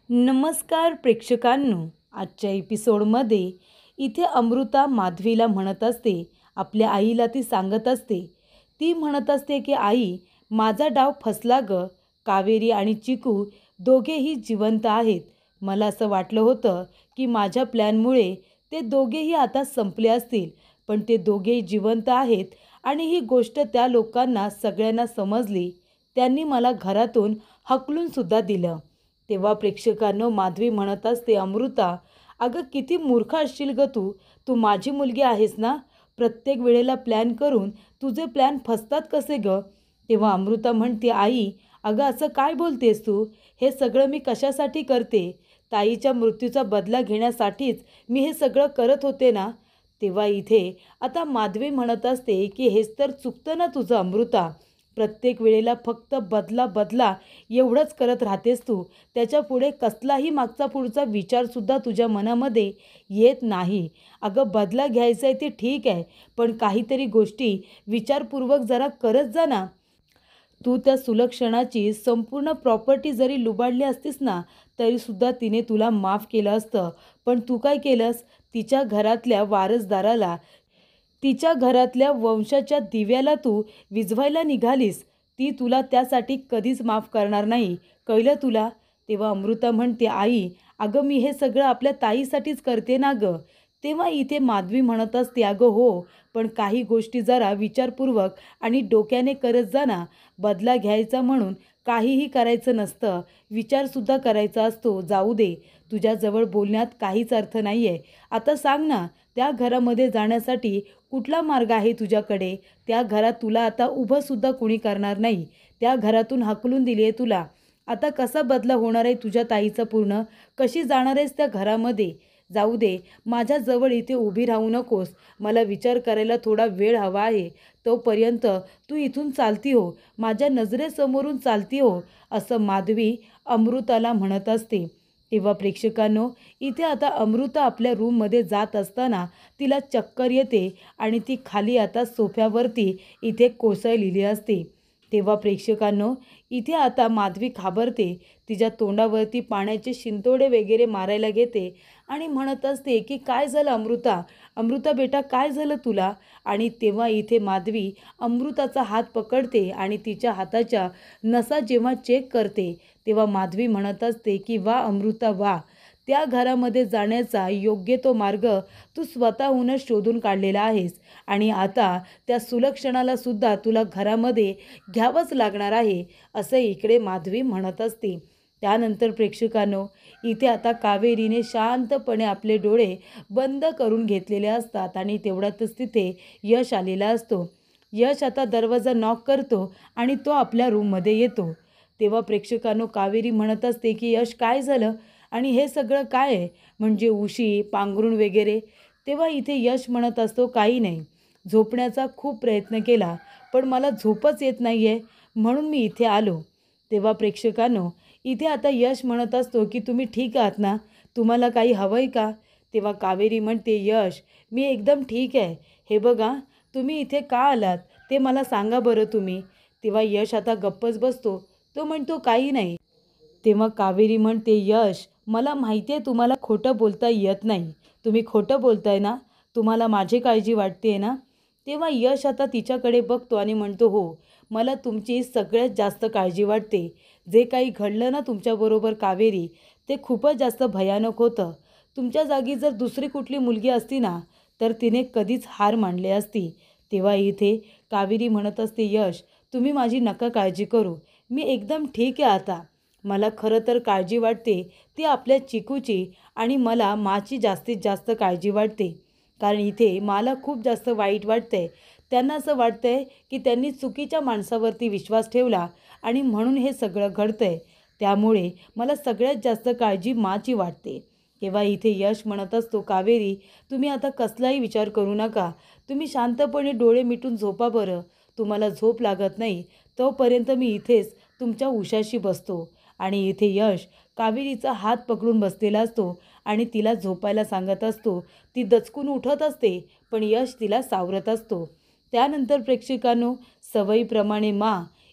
नमस्कार प्रेक्षकांनो, आजच्या एपिसोडमध्ये इथे अमृता माधवीला म्हणत असते, आपल्या आईला ती सांगत असते. ती म्हणत असते की आई, माझा डाव फसला ग. कावेरी आणि चिकू दोघेही जिवंत आहेत. मला असं वाटलं होतं की माझ्या प्लॅनमुळे ते दोघेही आता संपले असतील, पण ते दोघेही जिवंत आहेत आणि ही गोष्ट त्या लोकांना सगळ्यांना समजली. त्यांनी मला घरातून हकलून सुद्धा दिलं. तेव्हा प्रेक्षकांनो, माधवी म्हणत असते, अमृता, अगं किती मूर्ख असशील ग तू. तू माझी मुलगी आहेस ना. प्रत्येक वेळेला प्लॅन करून तुझे प्लॅन फसतात कसे ग. तेव्हा अमृता म्हणते, आई अगं असं काय बोलतेस तू. हे सगळं मी कशासाठी करते. ताईच्या मृत्यूचा बदला घेण्यासाठीच मी हे सगळं करत होते ना. तेव्हा इथे आता माधवी म्हणत असते की हेच तर चुकतं ना तुझं अमृता. प्रत्येक वेळेला फक्त बदला बदला एवढंच करत राहतेस तू. त्याच्यापुढे कसलाही मागचा पुढचा विचारसुद्धा तुझ्या मनामध्ये येत नाही. अगं बदला घ्यायचा आहे ते ठीक आहे, पण काहीतरी गोष्टी विचारपूर्वक जरा करत जा ना. तू त्या सुलक्षणाची संपूर्ण प्रॉपर्टी जरी लुबाडली असतीस ना, तरीसुद्धा तिने तुला माफ केलं असतं. पण तू काय केलंस, तिच्या घरातल्या वारसदाराला, तिच्या घरातल्या वंशाच्या दिव्याला तू विझवायला निघालीस. ती तुला त्यासाठी कधीच माफ करणार नाही, कळलं तुला. तेव्हा अमृता म्हणते, आई अगं मी हे सगळं आपल्या ताईसाठीच करते ना गं. तेव्हा इथे माधवी म्हणत असते, अगं हो, पण काही गोष्टी जरा विचारपूर्वक आणि डोक्याने करत जा ना. बदला घ्यायचा म्हणून काहीही करायचं नसतं, विचारसुद्धा करायचा असतो. जाऊ दे, तुझ्याजवळ बोलण्यात काहीच अर्थ नाही आहे. आता सांग ना, त्या घरामध्ये जाण्यासाठी कुठला मार्ग आहे तुझ्याकडे. त्या घरात तुला आता उभंसुद्धा कुणी करणार नाही. त्या घरातून हाकलून दिली आहे तुला. आता कसा बदला होणार आहे तुझ्या ताईचा पूर्ण. कशी जाणार आहेस त्या घरामध्ये. जाऊ दे, माझ्याजवळ इथे उभी राहू नकोस. मला विचार करायला थोडा वेळ हवा आहे. तोपर्यंत तू इथून चालती हो, माझ्या नजरेसमोरून चालती हो, असं माधवी अमृताला म्हणत असते. तेव्हा प्रेक्षकांनो, इथे आता अमृता आपल्या रूममध्ये जात असताना तिला चक्कर येते आणि ती खाली आता सोफ्यावरती इथे कोसळलेली असते. तेव्हा प्रेक्षकांनो, इथे आता माधवी घाबरते. तिच्या तोंडावरती पाण्याचे शिंतोडे वगैरे मारायला घेते आणि म्हणत असते की काय झालं अमृता, अमृता बेटा काय झालं तुला. आणि तेव्हा इथे माधवी अमृताचा हात पकडते आणि तिच्या हाताच्या नसा जेव्हा चेक करते, तेव्हा माधवी म्हणत असते की वा अमृता वा, त्या घरामध्ये जाण्याचा योग्य तो मार्ग तू स्वतःहूनच शोधून काढलेला आहेस आणि आता त्या सुलक्षणाला सुद्धा तुला घरामध्ये घ्यावंच लागणार आहे, असं इकडे माधवी म्हणत असते. त्यानंतर प्रेक्षकांनो, इथे आता कावेरीने शांतपणे आपले डोळे बंद करून घेतलेले असतात आणि तेवढ्यातच तिथे यश आलेला असतो. यश आता दरवाजा नॉक करतो आणि तो आपल्या रूममध्ये येतो. तेव्हा प्रेक्षकांनो, कावेरी म्हणत असते की यश काय झालं आणि हे सगळं काय आहे, म्हणजे उशी पांघरूण वगैरे. तेव्हा इथे यश म्हणत असतो, काही नाही, झोपण्याचा खूप प्रयत्न केला पण मला झोपच येत नाही आहे, म्हणून मी इथे आलो. तेव्हा प्रेक्षकांनो, इथे आता यश म्हणत असतो की तुम्ही ठीक आहात ना, तुम्हाला काही हवं आहे का. तेव्हा कावेरी म्हणते, यश मी एकदम ठीक आहे. हे बघा, तुम्ही इथे का आलात ते मला सांगा बरं तुम्ही. तेव्हा यश आता गप्पच बसतो. तो म्हणतो, काही नाही. तेव्हा कावेरी म्हणते, यश मला माहिती आहे तुम्हाला खोटं बोलता येत नाही. तुम्ही खोटं बोलताय ना, तुम्हाला माझी काळजी वाटते आहे ना. तेव्हा यश आता तिच्याकडे बघतो आणि म्हणतो, हो, मला तुमची सगळ्यात जास्त काळजी वाटते. जे काही घडलं ना तुमच्याबरोबर कावेरी, ते खूपच जास्त भयानक होतं. तुमच्या जागी जर दुसरी कुठली मुलगी असती ना, तर तिने कधीच हार मानली असती. तेव्हा इथे कावेरी म्हणत असते, यश तुम्ही माझी नका काळजी करू, मी एकदम ठीक आहे आता. मला खरं तर काळजी वाटते ती आपल्या चिकूची आणि मला माची जास्तीत जास्त काळजी वाटते. कारण इथे मला खूप जास्त वाईट वाटतंय. त्यांना असं वाटतंय की त्यांनी चुकीच्या माणसावरती विश्वास ठेवला आणि म्हणून हे सगळं घडतंय. त्यामुळे मला सगळ्यात जास्त काळजी माची वाटते. तेव्हा इथे यश म्हणत असतो, कावेरी तुम्ही आता कसलाही विचार करू नका. तुम्ही शांतपणे डोळे मिटून झोपा बरं. तुम्हाला झोप लागत नाही तोपर्यंत मी इथेच तुमच्या उशाशी बसतो. आणि इथे यश कावेरीचा हात पकडून बसलेला असतो आणि तिला झोपायला सांगत असतो. ती दचकून उठत असते, पण यश तिला सावरत असतो. त्यानंतर प्रेक्षकांनो, सवयीप्रमाणे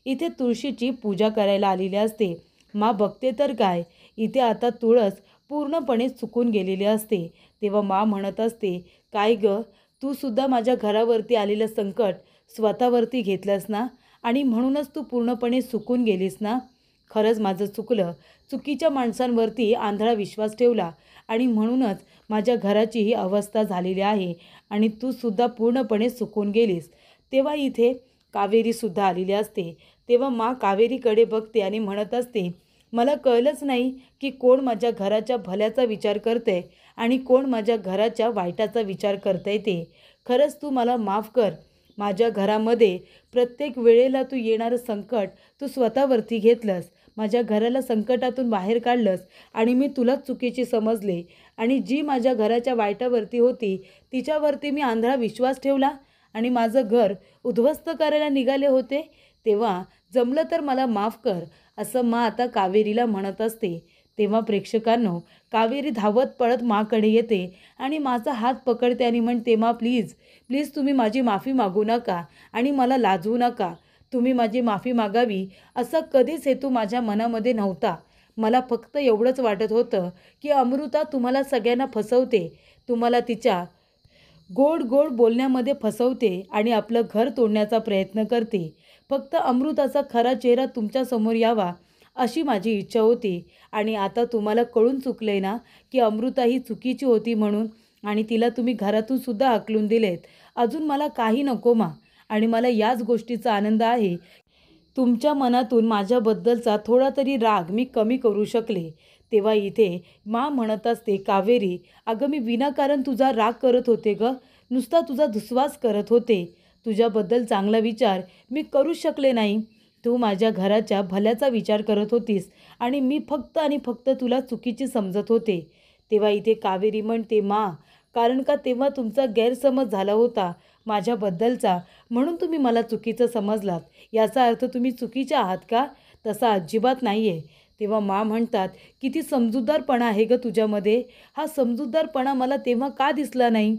इथे तुळशीची पूजा करायला आलेली असते. बघते तर काय, इथे आता तुळस पूर्णपणे चुकून गेलेली असते. तेव्हा मा म्हणत असते, काय ग, तू सुद्धा माझ्या घरावरती आलेलं संकट स्वतःवरती घेतलंस ना, आणि म्हणूनच तू पूर्णपणे चुकून गेलीस ना. खरंच माझं चुकलं. चुकीच्या माणसांवरती आंधळा विश्वास ठेवला आणि म्हणूनच माझ्या घराची ही अवस्था झालेली आहे आणि तू सुद्धा पूर्णपणे चुकून गेलीस. तेव्हा इथे कावेरीसुद्धा आलेली असते. तेव्हा मा कावेरीकडे बघते आणि म्हणत असते, मला कळलंच नाही की कोण माझ्या घराच्या भल्याचा विचार करतंय आणि कोण माझ्या घराच्या वाईटाचा विचार करतंय ते. खरंच तू मला माफ कर. माझ्या घरामध्ये प्रत्येक वेळेला तू येणारं संकट तू स्वतःवरती घेतलंस. माझ्या घराला संकटातून बाहेर काढलंस आणि मी तुलाच चुकीची समजले आणि जी माझ्या घराच्या वाईटावरती होती तिच्यावरती मी आंधळा विश्वास ठेवला आणि माझं घर उद्ध्वस्त करायला निघाले होते. तेव्हा जमलं तर मला माफ कर, असं मा आता कावेरीला म्हणत असते. तेव्हा प्रेक्षकांनो, कावेरी धावत पळत माकडे येते आणि माझा हात पकडते आणि म्हणते, मा प्लीज प्लीज तुम्ही माझी माफी मागू नका आणि मला लाजवू नका. तुम्ही माझी माफी मागावी असा कधीच हेतू माझ्या मनामध्ये नव्हता. मला फक्त एवढंच वाटत होतं की अमृता तुम्हाला सगळ्यांना फसवते, तुम्हाला तिच्या गोड गोड बोलण्यामध्ये फसवते आणि आपलं घर तोडण्याचा प्रयत्न करते. फक्त अमृताचा खरा चेहरा तुमच्यासमोर यावा अशी माझी इच्छा होती आणि आता तुम्हाला कळून चुकले ना की अमृता ही चुकीची होती म्हणून, आणि तिला तुम्ही घरातून सुद्धा हाकलून दिलेत. अजून मला काही नको मा, आणि मला याच गोष्टीचा आनंद आहे तुमच्या मनातून माझ्याबद्दलचा थोडा तरी राग मी कमी करू शकले. तेव्हा इथे मा म्हणत असते, कावेरी अगं मी विनाकारण तुझा राग करत होते ग, नुसता तुझा दुस्वास करत होते. तुझ्याबद्दल चांगला विचार मी करू शकले नाही. तू माझ्या घराच्या भल्याचा विचार करत होतीस आणि मी फक्त आणि फक्त तुला चुकीची समजत होते. तेव्हा इथे कावेरी म्हणते, मा कारण का तेव्हा तुमचा गैरसमज झाला होता माझ्याबद्दलचा, म्हणून तुम्ही मला चुकीचं समजलात. याचा अर्थ तुम्ही चुकीचे आहात का? तसा अजिबात नाही आहे. तेव्हा मा म्हणतात, किती समजूतदारपणा आहे ग तुझ्यामध्ये, हा समजूतदारपणा मला तेव्हा का दिसला नाही.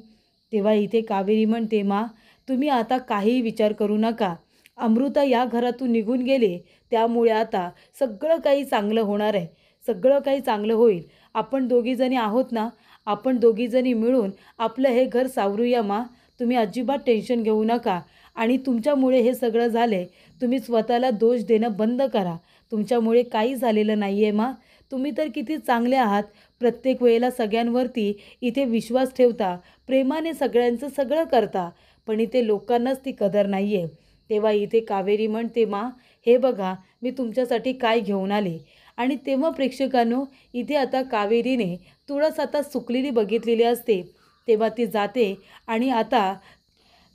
तेव्हा इथे कावेरी म्हणते, मा तुम्ही आता काहीही विचार करू नका. अमृता या घरातून निघून गेले, त्यामुळे आता सगळं काही चांगलं होणार आहे, सगळं काही चांगलं होईल. आपण दोघीजणी आहोत ना, आपण दोघीजणी मिळून आपलं हे घर सावरूया मा. तुम्ही अजिबात टेन्शन घेऊ नका आणि तुमच्यामुळे हे सगळं झाले. तुम्ही स्वतःला दोष देणं बंद करा. तुमच्यामुळे काही झालेलं नाही आहे मा. तुम्ही तर किती चांगले आहात. प्रत्येक वेळेला सगळ्यांवरती इथे विश्वास ठेवता, प्रेमाने सगळ्यांचं सगळं करता, पण इथे लोकांनाच ती कदर नाही आहे. तेव्हा इथे कावेरी म्हणते, मा हे बघा मी तुमच्यासाठी काय घेऊन आले. आणि तेव्हा प्रेक्षकांनो, इथे आता कावेरीने तुळस आता सुकलेली बघितलेली असते. तेव्हा ती जाते आणि आता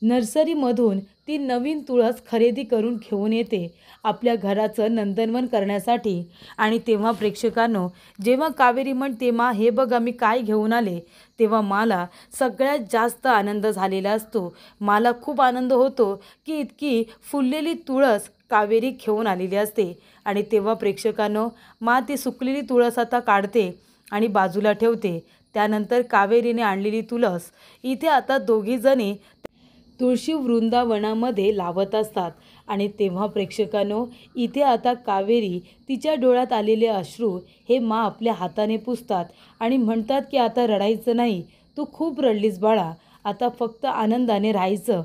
नर्सरीमधून ती नवीन तुळस खरेदी करून घेऊन येते आपल्या घराचं नंदनवन करण्यासाठी. आणि तेव्हा प्रेक्षकांनो, जेव्हा कावेरी म्हणते, मा हे बघा मी काय घेऊन आले, तेव्हा मला सगळ्यात जास्त आनंद झालेला असतो. मला खूप आनंद होतो की इतकी फुललेली तुळस कावेरी घेऊन आलेली असते. आणि तेव्हा प्रेक्षकांनो, मा ती सुकलेली तुळस आता काढते आणि बाजूला ठेवते. त्यानंतर कावेरीने आणलेली तुळस इथे आता दोघीजणी तुळशी वृंदावनामध्ये लावत असतात. आणि तेव्हा प्रेक्षकांनो, इथे आता कावेरी तिच्या डोळ्यात आलेले अश्रू हे मा आपल्या हाताने पुसतात आणि म्हणतात की आता रडायचं नाही, तू खूप रडलीस बाळा, आता फक्त आनंदाने राहायचं.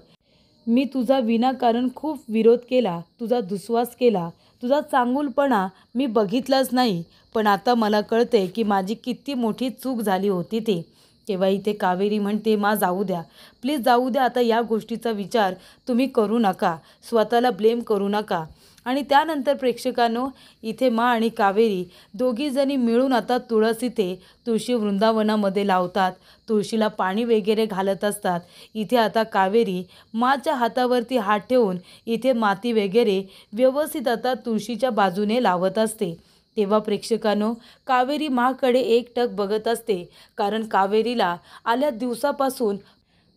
मी तुझा विनाकारण खूप विरोध केला, तुझा दुस्वास केला, तुझा चांगुलपणा मी बघितलाच नाही, पण आता मला कळते की माझी किती मोठी चूक झाली होती ते. तेव्हा इथे कावेरी म्हणते, मा जाऊ द्या, प्लीज जाऊ द्या, आता या गोष्टीचा विचार तुम्ही करू नका, स्वतःला ब्लेम करू नका. आणि त्यानंतर प्रेक्षकांनो, इथे मा आणि कावेरी दोघीजणी मिळून आता तुळस इथे तुळशी वृंदावनामध्ये लावतात, तुळशीला पाणी वगैरे घालत असतात. इथे आता कावेरी माच्या हातावरती हात ठेवून इथे माती वगैरे व्यवस्थित आता तुळशीच्या बाजूने लावत असते. तेव्हा प्रेक्षकांनो, कावेरी माकडे एकटक बघत असते, कारण कावेरीला आल्या दिवसापासून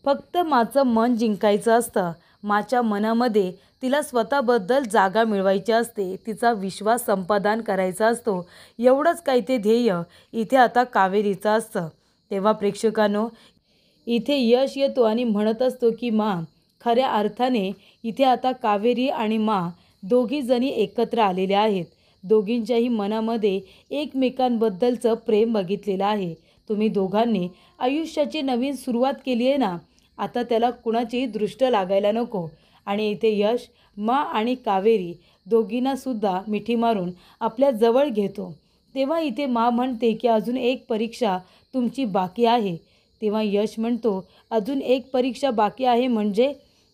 फक्त माचं मन जिंकायचं असतं. माच्या मनामध्ये तिला स्वतःबद्दल जागा मिळवायची असते, तिचा विश्वास संपादन करायचा असतो. एवढंच काही ते ध्येय इथे आता कावेरीचं असतं. तेव्हा प्रेक्षकांनो, इथे यश येतो आणि म्हणत असतो की मा खऱ्या अर्थाने इथे आता कावेरी आणि मा दोघीजणी एकत्र आलेल्या आहेत. दोघींच्याही मनामध्ये एकमेकांबद्दलचं प्रेम बघितलेलं आहे. तुम्ही दोघांनी आयुष्याची नवीन सुरुवात केली आहे ना, आता त्याला कुणाची दृष्ट लागायला नको. आणि इथे यश मा आणि कावेरी दोघींनासुद्धा मिठी मारून आपल्या जवळ घेतो. तेव्हा इथे मा म्हणते की अजून एक परीक्षा तुमची बाकी आहे. तेव्हा यश म्हणतो, अजून एक परीक्षा बाकी आहे म्हणजे?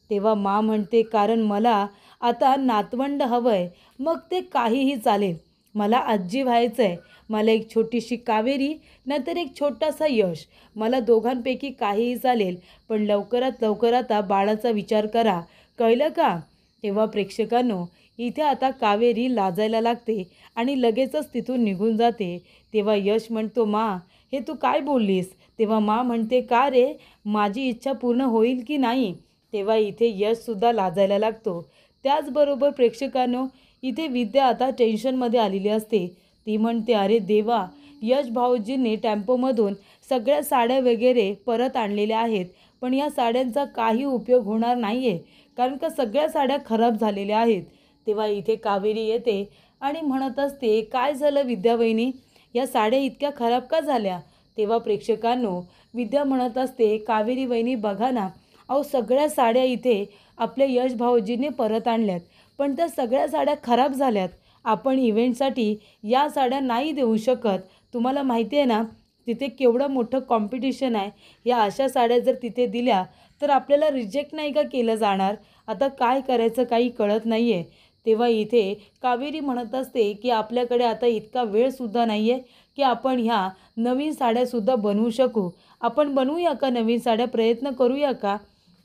तेव्हा मा म्हणते, कारण मला आता नातवंड हवं आहे. मग ते काहीही चालेल. मला आजी व्हायचं आहे. मला एक छोटीशी कावेरी नाहीतर एक छोटासा यश. मला दोघांपैकी काहीही चालेल. पण लवकरात लवकर आता बाळाचा विचार करा. कळलं का? तेव्हा प्रेक्षकांनो, इथे आता कावेरी लाजायला लागते आणि लगेचच तिथून निघून जाते. तेव्हा यश म्हणतो, मा हे तू काय बोललीस? तेव्हा मा म्हणते, का रे, माझी इच्छा पूर्ण होईल की नाही? तेव्हा इथे यशसुद्धा लाजायला लागतो. त्याचबरोबर प्रेक्षकांनो, इथे विद्या आता टेन्शनमध्ये आलेली असते. ती म्हणते, अरे देवा, यश भाऊजींनी टेम्पोमधून सगळ्या साड्या वगैरे परत आणलेल्या आहेत. पण या साड्यांचा काही उपयोग होणार नाही आहे, कारण का सगळ्या साड्या खराब झालेल्या आहेत. तेव्हा इथे कावेरी येते आणि म्हणत असते, काय झालं विद्या वहिनी, या साड्या इतक्या खराब का झाल्या? तेव्हा प्रेक्षकांनो, विद्या म्हणत असते, कावेरी वहिनी बघा ना, अहो सगळ्या साड्या इथे आपल्या यश भाऊजींनी परत आणल्यात, पण त्या सगळ्या साड्या खराब झाल्यात. आपण इव्हेंटसाठी या साड्या नाही देऊ शकत. तुम्हाला माहिती आहे ना, तिथे केवढं मोठं कॉम्पिटिशन आहे. या अशा साड्या जर तिथे दिल्या तर आपल्याला रिजेक्ट नाही का केलं जाणार? आता काय करायचं काही कळत नाही आहे. तेव्हा इथे कावेरी म्हणत असते की आपल्याकडे आता इतका वेळसुद्धा नाही आहे की आपण ह्या नवीन साड्यासुद्धा बनवू शकू. आपण बनवूया का नवीन साड्या? प्रयत्न करूया का?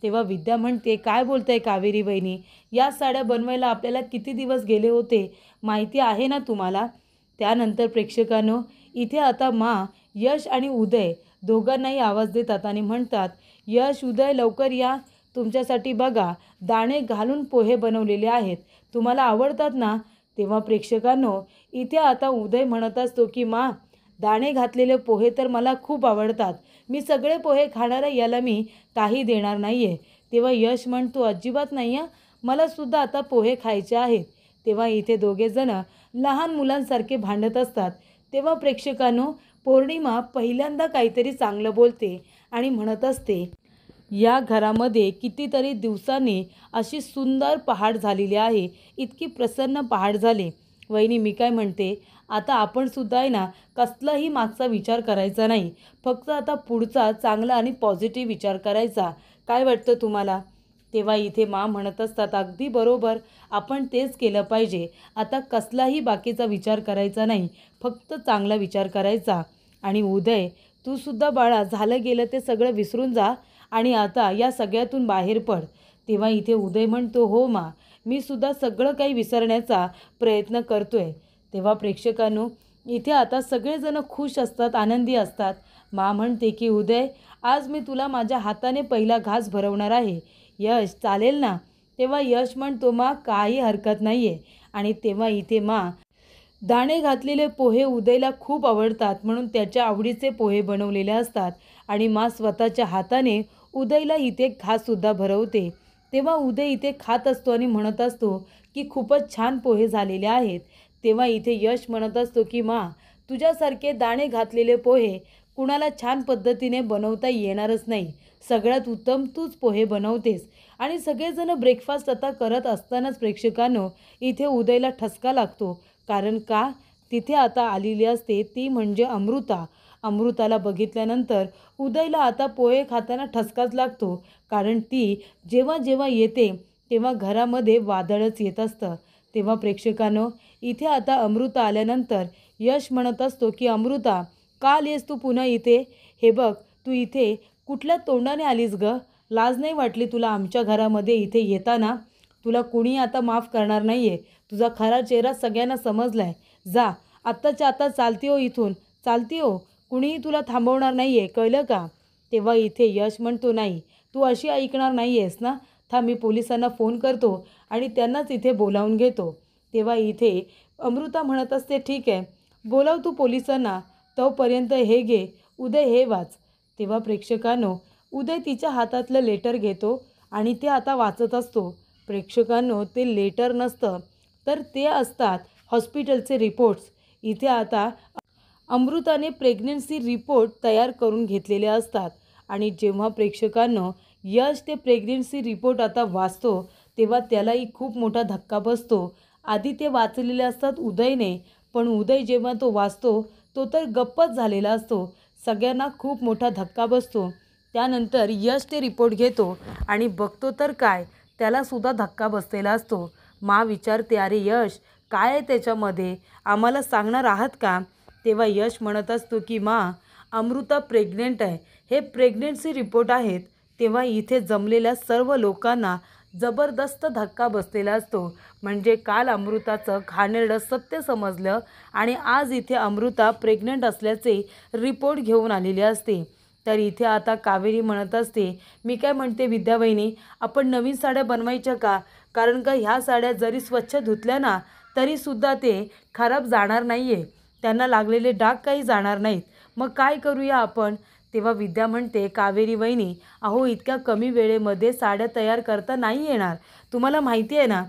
तेव्हा विद्या म्हणते, काय बोलताय कावेरी वहिनी, या साड्या बनवायला आपल्याला किती दिवस गेले होते माहिती आहे ना तुम्हाला? त्यानंतर प्रेक्षकांनो, इथे आता मा यश आणि उदय दोघांनाही आवाज देतात आणि म्हणतात, यश, उदय लवकर या. तुमच्यासाठी बघा दाणे घालून पोहे बनवलेले आहेत. तुम्हाला आवडतात ना? तेव्हा प्रेक्षकांनो, इथे आता उदय म्हणत असतो की मा, दाणे घातलेले पोहे तर मला खूप आवडतात. मी सगळे पोहे खाणार आहे, याला मी काही देणार नाही आहे. तेव्हा यश म्हणतो, अजिबात नाही आहे, मलासुद्धा आता पोहे खायचे आहेत. तेव्हा इथे दोघेजण लहान मुलांसारखे भांडत असतात. तेव्हा प्रेक्षकांनो, पौर्णिमा पहिल्यांदा काहीतरी चांगलं बोलते आणि म्हणत असते, या घरामध्ये कितीतरी दिवसांनी अशी सुंदर पहाट झालेली आहे. इतकी प्रसन्न पहाट झाली. वहिनी, मी काय म्हणते, आता आपण सुद्धा आहे ना, कसलाही मागचा विचार करायचा नाही. फक्त आता पुढचा चांगला आणि पॉझिटिव्ह विचार करायचा. काय वाटतं तुम्हाला? तेव्हा इथे मा म्हणत असतात, अगदी बरोबर, आपण तेच केलं पाहिजे. आता कसलाही बाकीचा विचार करायचा नाही, फक्त चांगला विचार करायचा. आणि उदय, तू सुद्धा बाळा, झालं गेलं ते सगळं विसरून जा आणि आता या सगळ्यातून बाहेर पड. तेव्हा इथे उदय म्हणतो, हो मा, मी सुद्धा सगळं काही विसरण्याचा प्रयत्न करतोय. तेव्हा प्रेक्षकांनो, इथे आता सगळेजण खुश असतात, आनंदी असतात. मा म्हणते की उदय, आज मी तुला माझ्या हाताने पहिला घास भरवणार आहे. यश, चालेल ना? तेव्हा यश म्हणतो, मा काही हरकत नाही आहे. आणि तेव्हा इथे मा दाणे घातलेले पोहे उदयला खूप आवडतात, म्हणून त्याच्या आवडीचे पोहे बनवलेले असतात आणि मा स्वतःच्या हाताने उदयला इथे घाससुद्धा भरवते. तेव्हा उदय इथे खात असतो आणि म्हणत असतो की खूपच छान पोहे झालेले आहेत. तेव्हा इथे यश म्हणत असतो की मा, तुझ्यासारखे दाणे घातलेले पोहे कुणाला छान पद्धतीने बनवता येणारच नाही. सगळ्यात उत्तम तूच पोहे बनवतेस. आणि सगळेजण ब्रेकफास्ट आता करत असतानाच प्रेक्षकांनो, इथे उदयला ठसका लागतो. कारण का? तिथे आता आलेली असते ती म्हणजे अमृता. अमृताला बघितल्यानंतर उदयला आता पोहे खाताना ठसकाच लागतो, कारण ती जेव्हा जेव्हा येते तेव्हा घरामध्ये वादळच येत असतं. तेव्हा प्रेक्षकांनो, इथे आता अमृता आल्यानंतर यश म्हणत असतो की अमृता, का आलीस तू पुन्हा इथे? हे बघ, तू इथे कुठल्या तोंडाने आलीस ग? लाज नाही वाटली तुला आमच्या घरामध्ये इथे येताना? तुला कुणी आता माफ करणार नाही आहे. तुझा खरा चेहरा सगळ्यांना समजला आहे. जा, आत्ताच्या आता चालती हो इथून, चालती हो. कुणीही तुला थांबवणार नाही आहे, कळलं का? तेव्हा इथे यश म्हणतो, नाही, तू अशी ऐकणार नाही आहेस ना? थांब, मी पोलिसांना फोन करतो आणि त्यांनाच इथे बोलावून घेतो. तेव्हा इथे अमृता म्हणत असते, ठीक आहे, बोलाव तू पोलिसांना, तोपर्यंत हे घे उदय, हे वाच. तेव्हा प्रेक्षकांनो, उदय तिच्या हातातलं लेटर घेतो आणि ते आता वाचत असतो. प्रेक्षकांनो, ते लेटर नसतं तर ते असतात हॉस्पिटलचे रिपोर्ट्स इथे आता अमृताने प्रेग्नन्सी रिपोर्ट तयार करून घेतलेले असतात आणि जेव्हा प्रेक्षकांनो यश ते प्रेग्नन्सी रिपोर्ट आता वाचतो तेव्हा त्यालाही खूप मोठा धक्का बसतो. आधी ते वाचलेले असतात उदयने, पण उदय जेव्हा तो वाचतो तो तर गप्पच झालेला असतो. सगळ्यांना खूप मोठा धक्का बसतो. त्यानंतर यश ते रिपोर्ट घेतो आणि बघतो तर काय, त्यालासुद्धा धक्का बसलेला असतो. मा विचारते, अरे यश, काय आहे त्याच्यामध्ये, आम्हाला सांगणार आहात का? तेव्हा यश म्हणत असतो की मा, अमृता प्रेग्नेंट आहे, हे प्रेग्नन्सी रिपोर्ट आहेत. तेव्हा इथे जमलेल्या सर्व लोकांना जबरदस्त धक्का बसलेला असतो. म्हणजे काल अमृताचं घाणेरडं सत्य समजलं आणि आज इथे अमृता प्रेग्नंट असल्याचे रिपोर्ट घेऊन आलेले असते. तर इथे आता कावेरी म्हणत असते, मी काय म्हणते विद्यावहिनी, आपण नवीन साड्या बनवायच्या का? कारण का ह्या साड्या जरी स्वच्छ धुतल्या ना तरीसुद्धा ते खराब जाणार नाही आहे, त्यांना लागलेले डाग काही जाणार नाहीत. मग काय करूया आपण? तेव्हा विद्या म्हणते, कावेरी वहिनी, अहो इतक्या कमी वेळेमध्ये साड्या तयार करता नाही येणार, तुम्हाला माहिती आहे ना.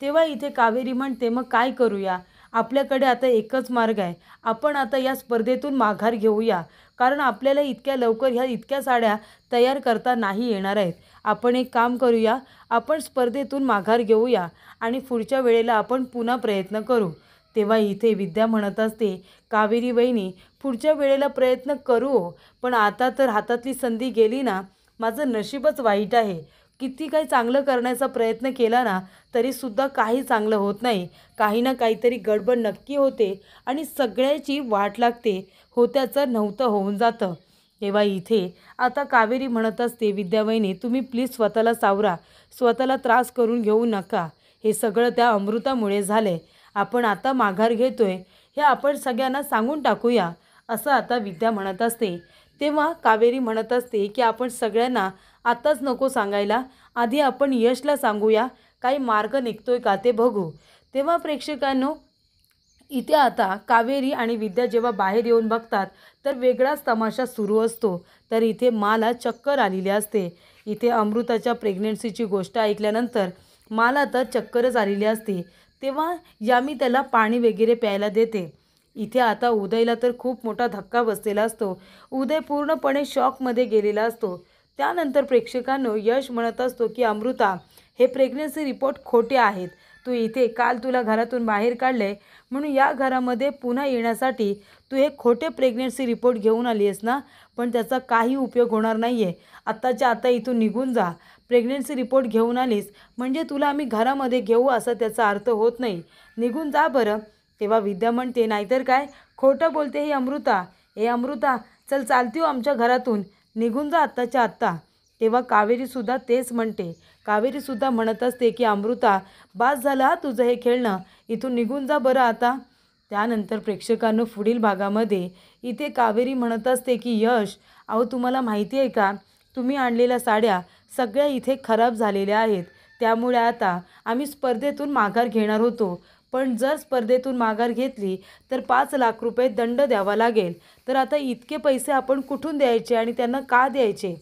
तेव्हा इथे कावेरी म्हणते, मग काय करूया? आपल्याकडे आता एकच मार्ग आहे, आपण आता या स्पर्धेतून माघार घेऊया, कारण आपल्याला इतक्या लवकर ह्या इतक्या साड्या तयार करता नाही येणार आहेत. आपण एक काम करूया, आपण स्पर्धेतून माघार घेऊया आणि पुढच्या वेळेला आपण पुन्हा प्रयत्न करू. तेव्हा इथे विद्या म्हणत असते, कावेरी वहिनी, पुढच्या वेळेला प्रयत्न करू, पण आता तर हातातली संधी गेली ना, माझं नशीबच वाईट आहे. किती काही चांगलं करण्याचा प्रयत्न केला ना तरीसुद्धा काही चांगलं होत नाही. काही ना काहीतरी गडबड नक्की होते आणि सगळ्याची वाट लागते, होत्याचं नव्हतं होऊन जातं. तेव्हा इथे आता कावेरी म्हणत असते, विद्यावहिनी तुम्ही प्लीज स्वतःला सावरा, स्वतःला त्रास करून घेऊ नका. हे सगळं त्या अमृतामुळे झाले. आपण आता माघार घेतोय हे आपण सगळ्यांना सांगून टाकूया, असं आता विद्या म्हणत असते. तेव्हा कावेरी म्हणत असते की आपण सगळ्यांना आताच नको सांगायला, आधी आपण यशला सांगूया, काही मार्ग निघतोय का ते बघू. तेव्हा प्रेक्षकांनो इथे आता कावेरी आणि विद्या जेव्हा बाहेर येऊन बघतात तर वेगळाच तमाशा सुरू असतो. तर इथे माला चक्कर आलेली असते. इथे अमृताच्या प्रेग्नन्सीची गोष्ट ऐकल्यानंतर माला तर चक्करच आलेली असते. तेव्हा यामी त्याला पाणी वगैरे प्यायला देते. इथे आता उदयला तर खूप मोठा धक्का बसलेला असतो. उदय पूर्णपणे शॉकमध्ये गेलेला असतो. त्यानंतर प्रेक्षकांनो यश म्हणत असतो की अमृता, हे प्रेग्नन्सी रिपोर्ट खोटे आहेत. तू इथे काल तुला घरातून बाहेर काढले म्हणून या घरामध्ये पुन्हा येण्यासाठी तू हे खोटे प्रेग्नन्सी रिपोर्ट घेऊन आली आहेस ना, पण त्याचा काही उपयोग होणार नाही आहे. आत्ताच्या आता इथून निघून जा. प्रेग्नन्सी रिपोर्ट घेऊन आलीस म्हणजे तुला आम्ही घरामध्ये घेऊ असा त्याचा अर्थ होत नाही. निघून जा बरं. तेव्हा विद्या म्हणते, नाहीतर काय खोटं बोलते ही अमृता. हे अमृता, चल चालती हो आमच्या घरातून, निघून जा आत्ताच्या आत्ता. तेव्हा कावेरीसुद्धा तेच म्हणते. कावेरीसुद्धा म्हणत असते की अमृता, बास झालं हा तुझं हे खेळणं, इथून निघून जा बरं आता. त्यानंतर प्रेक्षकांनो पुढील भागामध्ये इथे कावेरी म्हणत असते की यश, अहो तुम्हाला माहिती आहे का, तुम्ही आणलेल्या साड्या सगळ्या इथे खराब झालेल्या आहेत. त्यामुळे आता आम्ही स्पर्धेतून माघार घेणार होतो, पण जर स्पर्धेतून माघार घेतली तर 5 लाख रुपये दंड द्यावा लागेल. तर आता इतके पैसे आपण कुठून द्यायचे आणि त्यांना का द्यायचे?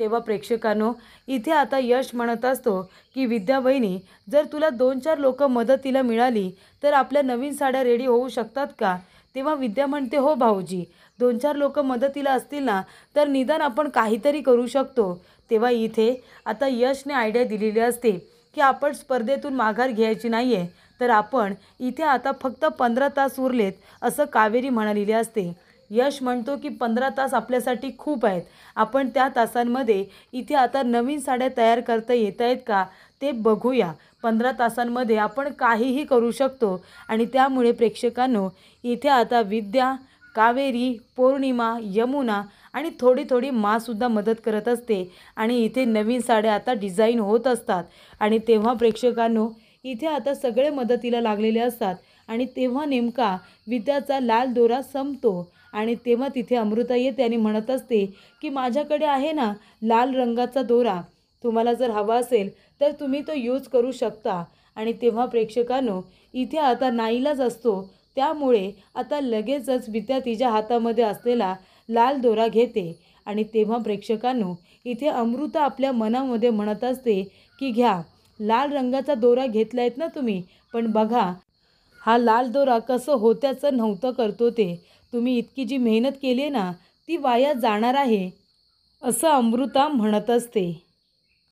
तेव्हा प्रेक्षकांनो इथे आता यश म्हणत असतो की विद्या वहिनी, जर तुला 2-4 लोक मदतीला मिळाली तर आपल्या नवीन साड्या रेडी होऊ शकतात का? तेव्हा विद्या म्हणते, हो भाऊजी, 2-4 लोक मदतीला असतील ना तर निदान आपण काहीतरी करू शकतो. तेव्हा इथे आता यशने आयडिया दिलेली असते की आपण स्पर्धेतून माघार घ्यायची नाही आहे, तर आपण इथे आता फक्त 15 तास उरलेत असं कावेरी म्हणालेली असते. यश म्हणतो की 15 तास आपल्यासाठी खूप आहेत, आपण त्या तासांमध्ये इथे आता नवीन साड्या तयार करता येत आहेत का ते बघूया. 15 तासांमध्ये आपण काहीही करू शकतो. आणि त्यामुळे प्रेक्षकांनो इथे आता विद्या, कावेरी, पौर्णिमा, यमुना आणि थोडी थोडी मासुद्धा मदत करत असते आणि इथे नवीन साड्या आता डिझाईन होत असतात. आणि तेव्हा प्रेक्षकांनो इथे आता सगळे मदतीला लागलेले असतात आणि तेव्हा नेमका विद्याचा लाल दोरा संपतो आणि तेव्हा तिथे अमृता येते आणि म्हणत असते की माझ्याकडे आहे ना लाल रंगाचा दोरा, तुम्हाला जर हवा असेल तर तुम्ही तो यूज करू शकता. आणि तेव्हा प्रेक्षकांनो इथे आता नाईलाज असतो, त्यामुळे आता लगेचच विद्या तिच्या हातामध्ये असलेला लाल दोरा घेते. आणि तेव्हा प्रेक्षकांनो इथे अमृता आपल्या मनामध्ये म्हणत असते की घ्या, लाल रंगाचा दोरा घेतला आहेत ना तुम्ही, पण बघा हा लाल दोरा कसं होत्याचं नव्हतं करतो ते. तुम्ही इतकी जी मेहनत केली आहे ना ती वाया जाणार आहे, असं अमृता म्हणत असते.